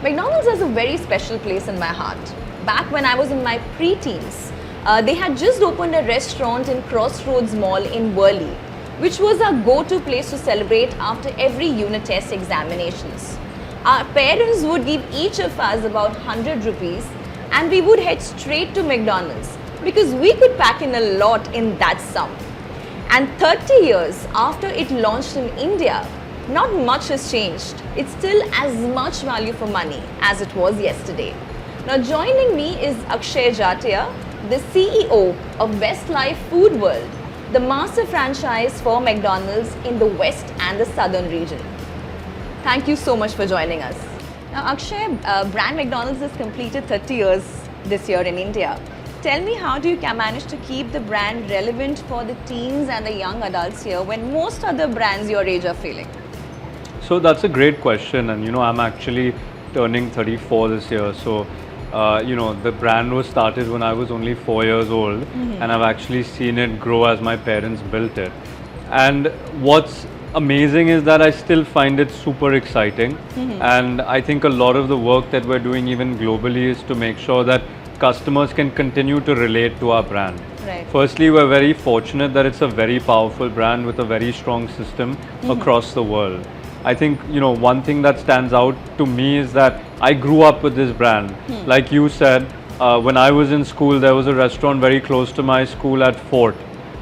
McDonald's has a very special place in my heart. Back when I was in my pre-teens, they had just opened a restaurant in Crossroads Mall in Worli, which was our go-to place to celebrate after every unit test examinations. Our parents would give each of us about 100 rupees and we would head straight to McDonald's because we could pack in a lot in that sum. And 30 years after it launched in India, not much has changed. It's still as much value for money as it was yesterday. Now joining me is Akshay Jatia, the CEO of Westlife Foodworld, the master franchise for McDonald's in the West and the Southern region. Thank you so much for joining us. Now Akshay, brand McDonald's has completed 30 years this year in India. Tell me, how do you manage to keep the brand relevant for the teens and the young adults here when most other brands your age are failing? So that's a great question, and I'm actually turning 34 this year. So the brand was started when I was only 4 years old, and I've actually seen it grow as my parents built it. And what's amazing is that I still find it super exciting, and I think a lot of the work that we're doing even globally is to make sure that customers can continue to relate to our brand. Right. Firstly, we're very fortunate that it's a very powerful brand with a very strong system across the world. I think one thing that stands out to me is that I grew up with this brand. Like you said, when I was in school, there was a restaurant very close to my school at Fort.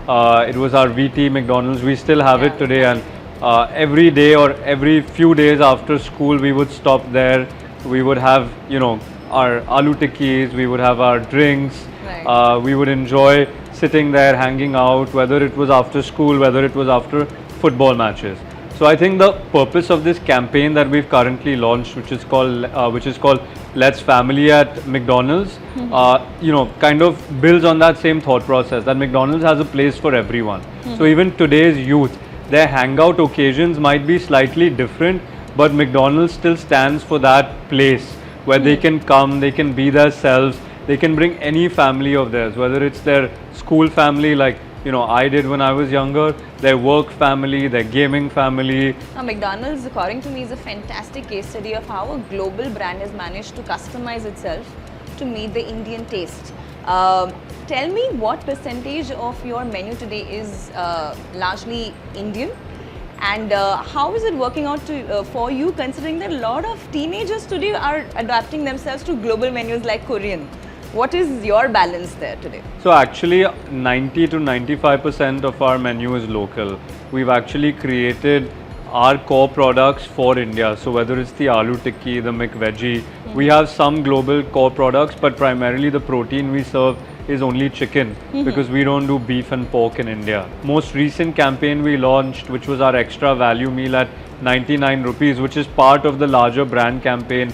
It was our VT McDonald's. We still have it today, and every day or every few days after school, we would stop there. We would have our aloo tikkis, we would have our drinks. Right. We would enjoy sitting there, hanging out, whether it was after school, whether it was after football matches. So I think the purpose of this campaign that we've currently launched, which is called Let's Family at McDonald's, kind of builds on that same thought process that McDonald's has a place for everyone. So even today's youth, their hangout occasions might be slightly different, but McDonald's still stands for that place where they can come, they can be themselves, they can bring any family of theirs, whether it's their school family like I did when I was younger, their work family, their gaming family. Now, McDonald's, according to me, is a fantastic case study of how a global brand has managed to customize itself to meet the Indian taste. Tell me, what percentage of your menu today is largely Indian, and how is it working out for you, considering that a lot of teenagers today are adapting themselves to global menus like Korean? What is your balance there today? So actually 90 to 95% of our menu is local. We've actually created our core products for India. So whether it's the aloo tikki, the McVeggie, we have some global core products, but primarily the protein we serve is only chicken because we don't do beef and pork in India. Most recent campaign we launched, which was our extra value meal at 99 rupees, which is part of the larger brand campaign,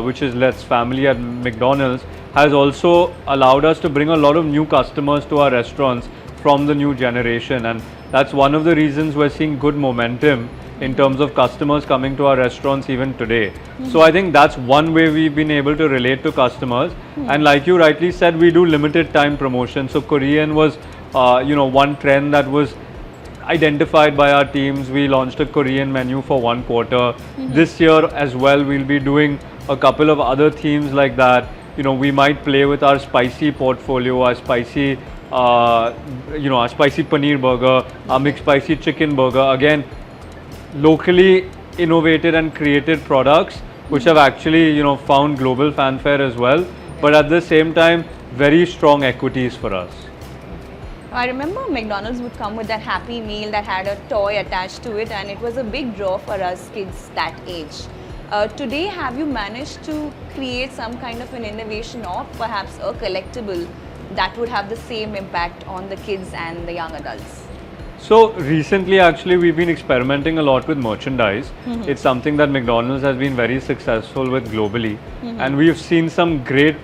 which is Let's Family at McDonald's, has also allowed us to bring a lot of new customers to our restaurants from the new generation, and that's one of the reasons we're seeing good momentum in terms of customers coming to our restaurants even today. So I think that's one way we've been able to relate to customers, and like you rightly said, we do limited time promotion. So Korean was one trend that was identified by our teams. We launched a Korean menu for 1 quarter. This year as well, we'll be doing a couple of other themes like that. We might play with our spicy portfolio, our spicy, our spicy paneer burger, our mixed spicy chicken burger. Again, locally innovated and created products, which have actually, found global fanfare as well. But at the same time, very strong equities for us. I remember McDonald's would come with that Happy Meal that had a toy attached to it, and it was a big draw for us kids that age. Today, have you managed to create some kind of an innovation or perhaps a collectible that would have the same impact on the kids and the young adults? So recently, actually, we've been experimenting a lot with merchandise. It's something that McDonald's has been very successful with globally, and we've seen some great,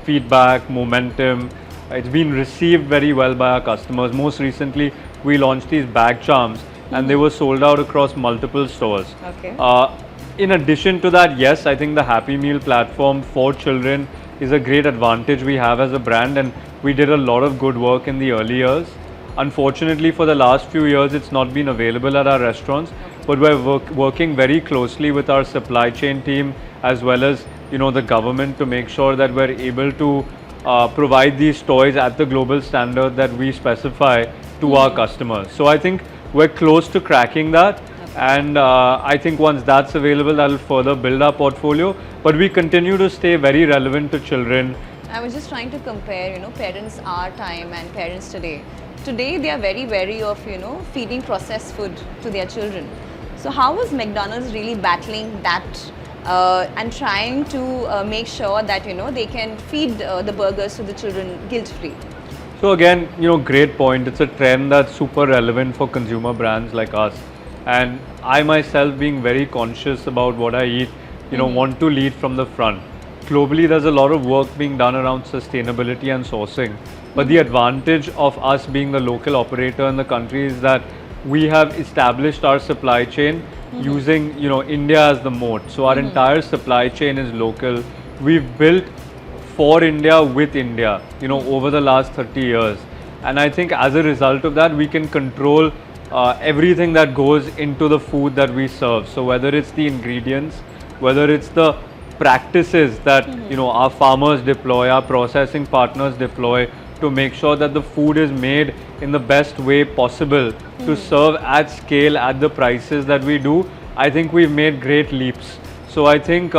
feedback, momentum. It's been received very well by our customers. Most recently, we launched these bag charms, and they were sold out across multiple stores. Okay. In addition to that, yes, I think the Happy Meal platform for children is a great advantage we have as a brand, and we did a lot of good work in the early years. Unfortunately, for the last few years, it's not been available at our restaurants. but we're working very closely with our supply chain team as well as the government to make sure that we're able to provide these toys at the global standard that we specify to our customers. So I think we're close to cracking that, and I think once that's available, that'll further build our portfolio. But we continue to stay very relevant to children. I was just trying to compare, parents our time and parents today. Today they are very wary of, feeding processed food to their children. So how is McDonald's really battling that and trying to make sure that, they can feed the burgers to the children guilt-free? So again, great point. It's a trend that's super relevant for consumer brands like us. And I myself, being very conscious about what I eat, want to lead from the front. Globally, there's a lot of work being done around sustainability and sourcing. But the advantage of us being the local operator in the country is that we have established our supply chain using, India as the moat. So our entire supply chain is local. We've built for India with India, over the last 30 years. And I think as a result of that, we can control everything that goes into the food that we serve. So whether it's the ingredients, whether it's the practices that our farmers deploy, our processing partners deploy to make sure that the food is made in the best way possible to serve at scale at the prices that we do, I think we've made great leaps. So I think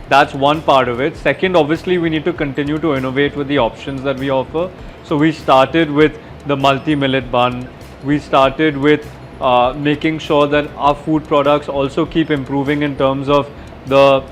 that's one part of it. Second, obviously we need to continue to innovate with the options that we offer. So we started with the multi-millet bun. We started with making sure that our food products also keep improving in terms of the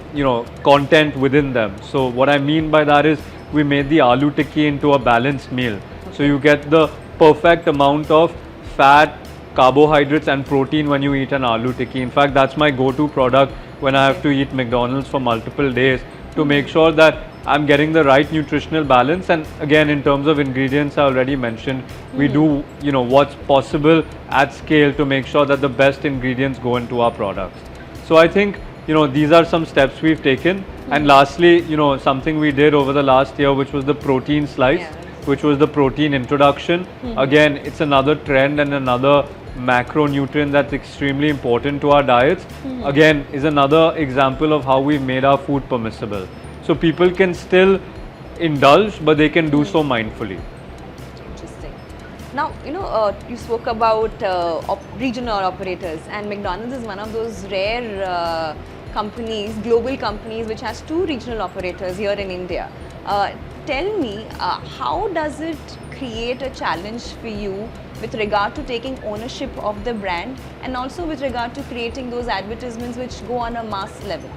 content within them. So what I mean by that is we made the aloo tikki into a balanced meal. So you get the perfect amount of fat, carbohydrates and protein when you eat an aloo tikki. In fact, that's my go-to product when I have to eat McDonald's for multiple days to make sure that I'm getting the right nutritional balance. And again, in terms of ingredients, I already mentioned, we do what's possible at scale to make sure that the best ingredients go into our products. So I think these are some steps we've taken. And lastly, something we did over the last year, which was the protein slice, which was the protein introduction. Again, it's another trend and another macronutrient that's extremely important to our diets. Again, is another example of how we've made our food permissible. So people can still indulge, but they can do so mindfully. Interesting. Now, you spoke about regional operators, and McDonald's is one of those rare companies, global companies, which has 2 regional operators here in India. Tell me, how does it create a challenge for you with regard to taking ownership of the brand and also with regard to creating those advertisements which go on a mass level?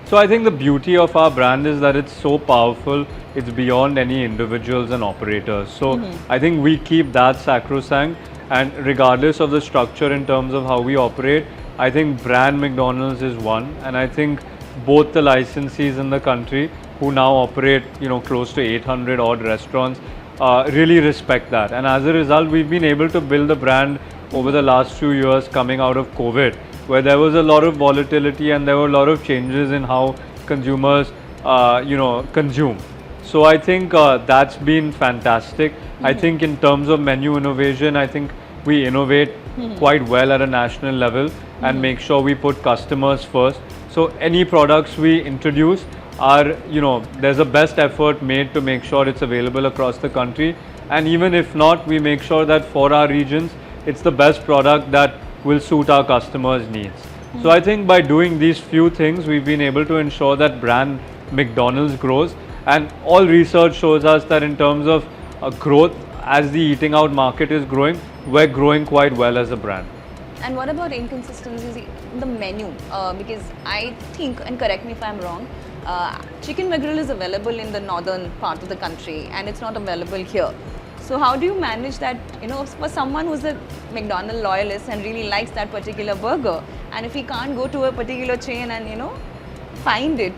So I think the beauty of our brand is that it's so powerful, it's beyond any individuals and operators. So I think we keep that sacrosanct, and regardless of the structure in terms of how we operate, I think brand McDonald's is one, and I think both the licensees in the country who now operate close to 800 odd restaurants really respect that. And as a result, we've been able to build the brand over the last few years coming out of COVID, where there was a lot of volatility and there were a lot of changes in how consumers consume. So I think that's been fantastic. I think in terms of menu innovation, I think we innovate quite well at a national level and make sure we put customers first. So any products we introduce are, there's a best effort made to make sure it's available across the country. And even if not, we make sure that for our regions, it's the best product that will suit our customers' needs. So I think by doing these few things, we've been able to ensure that brand McDonald's grows. And all research shows us that in terms of growth, as the eating out market is growing, we're growing quite well as a brand. And what about inconsistencies in the menu? Because I think, and correct me if I'm wrong, chicken McGrill is available in the northern part of the country and it's not available here. So how do you manage that, for someone who's a McDonald's loyalist and really likes that particular burger, and if he can't go to a particular chain and, find it,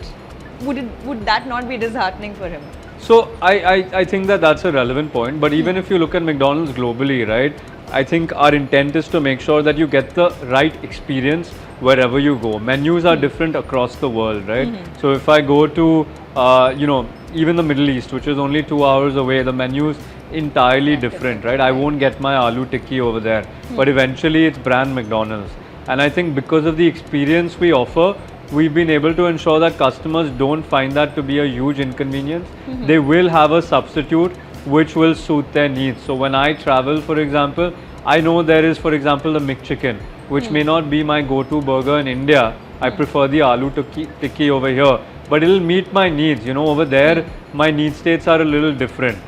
would that not be disheartening for him? So I think that that's a relevant point, but even if you look at McDonald's globally, right, I think our intent is to make sure that you get the right experience wherever you go. Menus are different across the world, right? So if I go to, even the Middle East, which is only 2 hours away, the menu's entirely different, right? I won't get my aloo tikki over there, but eventually it's brand McDonald's. And I think because of the experience we offer, we've been able to ensure that customers don't find that to be a huge inconvenience. They will have a substitute which will suit their needs. So when I travel, for example, I know there is, for example, the McChicken, which may not be my go-to burger in India. I prefer the aloo tikki over here, but it'll meet my needs. You know, over there, my need states are a little different.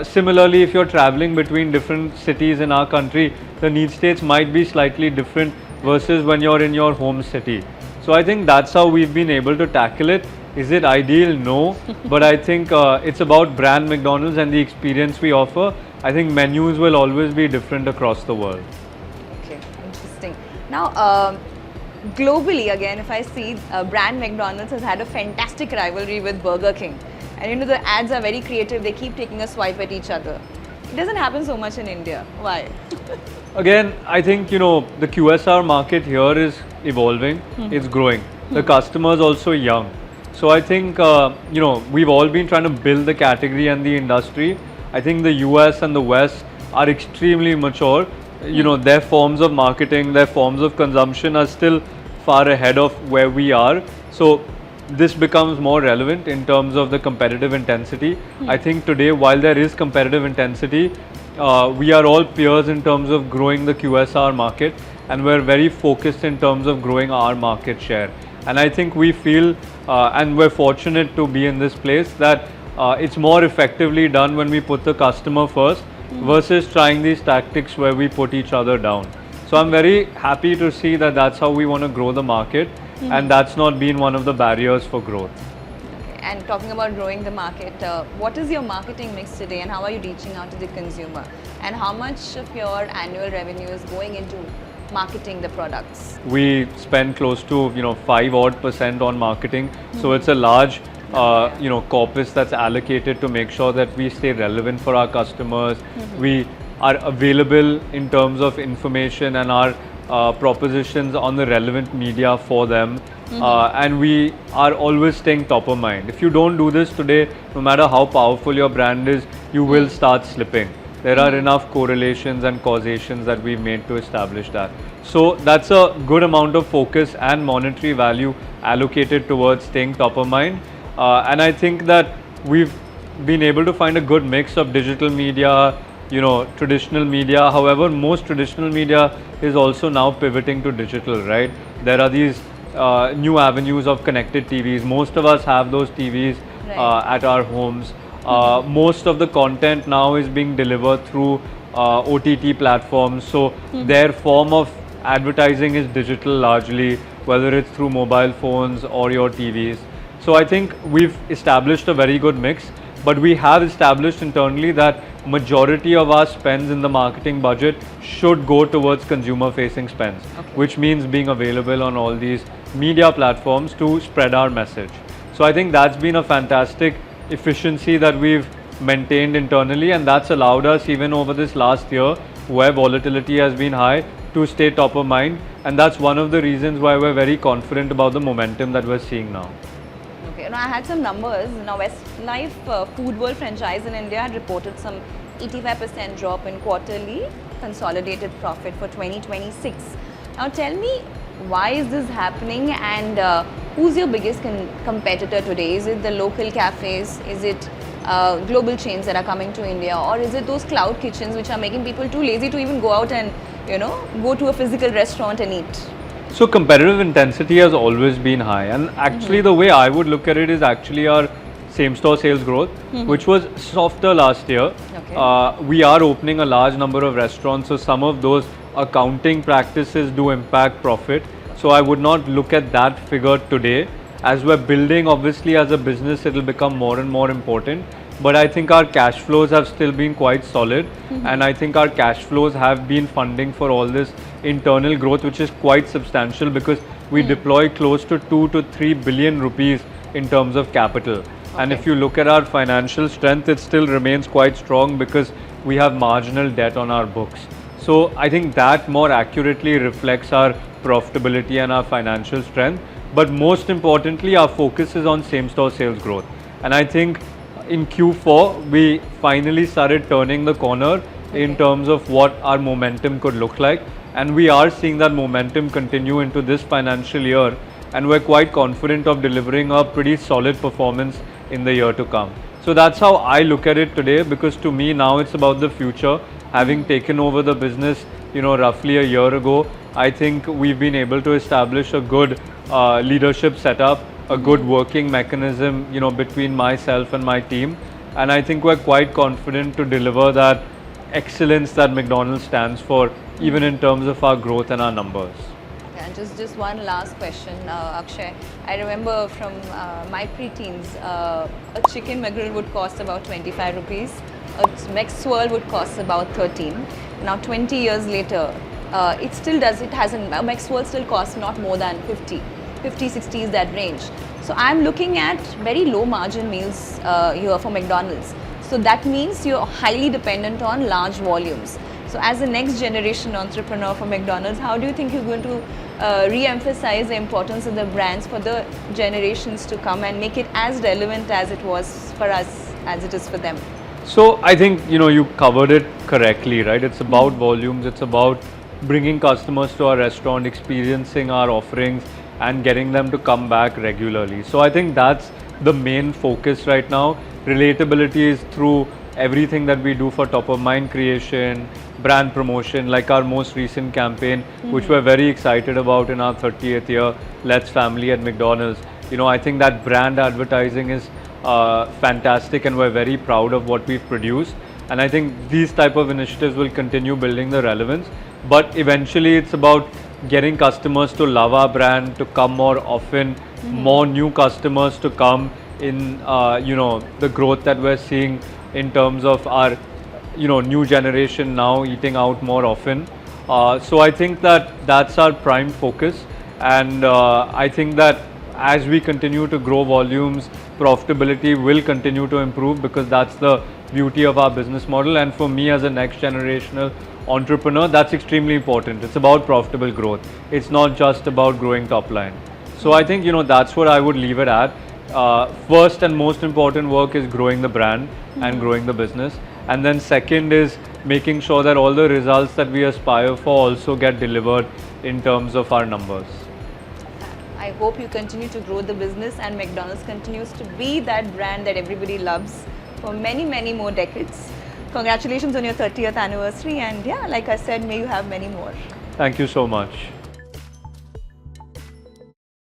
Similarly, if you're traveling between different cities in our country, the need states might be slightly different versus when you're in your home city. So I think that's how we've been able to tackle it. Is it ideal? No. But I think it's about brand McDonald's and the experience we offer. I think menus will always be different across the world. Okay, interesting. Now, globally, again, if I see brand McDonald's has had a fantastic rivalry with Burger King. And you know, the ads are very creative. They keep taking a swipe at each other. It doesn't happen so much in India. Why? Again, I think, you know, the QSR market here is evolving, it's growing. The customer is also young. So I think, you know, we've all been trying to build the category and the industry. I think the US and the West are extremely mature. You know, their forms of marketing, their forms of consumption are still far ahead of where we are. So this becomes more relevant in terms of the competitive intensity. I think today, while there is competitive intensity, we are all peers in terms of growing the QSR market, and we're very focused in terms of growing our market share. And I think we feel, and we're fortunate to be in this place, that it's more effectively done when we put the customer first versus trying these tactics where we put each other down. So I'm very happy to see that that's how we want to grow the market, and that's not been one of the barriers for growth. And talking about growing the market, what is your marketing mix today and how are you reaching out to the consumer? And how much of your annual revenue is going into marketing the products? We spend close to, you know, 5% on marketing. So it's a large, you know, corpus that's allocated to make sure that we stay relevant for our customers. We are available in terms of information and our propositions on the relevant media for them. And we are always staying top of mind. If you don't do this today, no matter how powerful your brand is, you will start slipping. There are enough correlations and causations that we've made to establish that. So that's a good amount of focus and monetary value allocated towards staying top of mind. And I think that we've been able to find a good mix of digital media, you know, traditional media. However, most traditional media is also now pivoting to digital, right? There are these new avenues of connected TVs. Most of us have those TVs at our homes. Most of the content now is being delivered through OTT platforms. So their form of advertising is digital largely, whether it's through mobile phones or your TVs. So I think we've established a very good mix, but we have established internally that majority of our spends in the marketing budget should go towards consumer facing spends, which means being available on all these media platforms to spread our message. So I think that's been a fantastic efficiency that we've maintained internally, and that's allowed us even over this last year where volatility has been high to stay top of mind, and that's one of the reasons why we're very confident about the momentum that we're seeing now. Okay, now I had some numbers. Now Westlife Foodworld franchise in India had reported some 85% drop in quarterly consolidated profit for 2026. Now tell me, why is this happening, and who's your biggest competitor today? Is it the local cafes? Is it global chains that are coming to India, or is it those cloud kitchens which are making people too lazy to even go out and, you know, go to a physical restaurant and eat? So competitive intensity has always been high, and actually the way I would look at it is actually our same-store sales growth, which was softer last year. We are opening a large number of restaurants, so some of those accounting practices do impact profit. So I would not look at that figure today. As we're building, obviously as a business, it will become more and more important. But I think our cash flows have still been quite solid, and I think our cash flows have been funding for all this internal growth, which is quite substantial because we deploy close to 2 to 3 billion rupees in terms of capital. And if you look at our financial strength, it still remains quite strong because we have marginal debt on our books. So I think that more accurately reflects our profitability and our financial strength. But most importantly, our focus is on same-store sales growth. And I think in Q4, we finally started turning the corner in terms of what our momentum could look like. and we are seeing that momentum continue into this financial year, and we're quite confident of delivering a pretty solid performance in the year to come. So that's how I look at it today, because to me now it's about the future. Having taken over the business, roughly a year ago, I think we've been able to establish a good leadership setup, a good working mechanism, between myself and my team. And I think we're quite confident to deliver that excellence that McDonald's stands for, even in terms of our growth and our numbers. Yeah, just one last question, Akshay. I remember from my pre-teens, a chicken McGrill would cost about 25 rupees. A McSwirl would cost about 13. Now 20 years later, it hasn't, a McSwirl still costs not more than 50, 60 is that range. So I'm looking at very low margin meals here for McDonald's. So that means you're highly dependent on large volumes. So as the next generation entrepreneur for McDonald's, how do you think you're going to re-emphasize the importance of the brands for the generations to come and make it as relevant as it was for us as it is for them? So I think, you covered it correctly, right? It's about volumes, it's about bringing customers to our restaurant, experiencing our offerings, and getting them to come back regularly. So I think that's the main focus right now. Relatability is through everything that we do for top of mind creation, brand promotion, like our most recent campaign, which we're very excited about in our 30th year, Let's Family at McDonald's. I think that brand advertising is fantastic, and we're very proud of what we've produced. And I think these type of initiatives will continue building the relevance. But eventually it's about getting customers to love our brand, to come more often, more new customers to come in, the growth that we're seeing in terms of our, new generation now eating out more often. So I think that that's our prime focus. And I think that as we continue to grow volumes, profitability will continue to improve, because that's the beauty of our business model. And for me as a next generational entrepreneur, that's extremely important. It's about profitable growth. It's not just about growing top line. So I think, that's what I would leave it at. First and most important work is growing the brand and growing the business. And then second is making sure that all the results that we aspire for also get delivered in terms of our numbers. I hope you continue to grow the business and McDonald's continues to be that brand that everybody loves for many, many more decades. Congratulations on your 30th anniversary, and yeah, like I said, may you have many more. Thank you so much.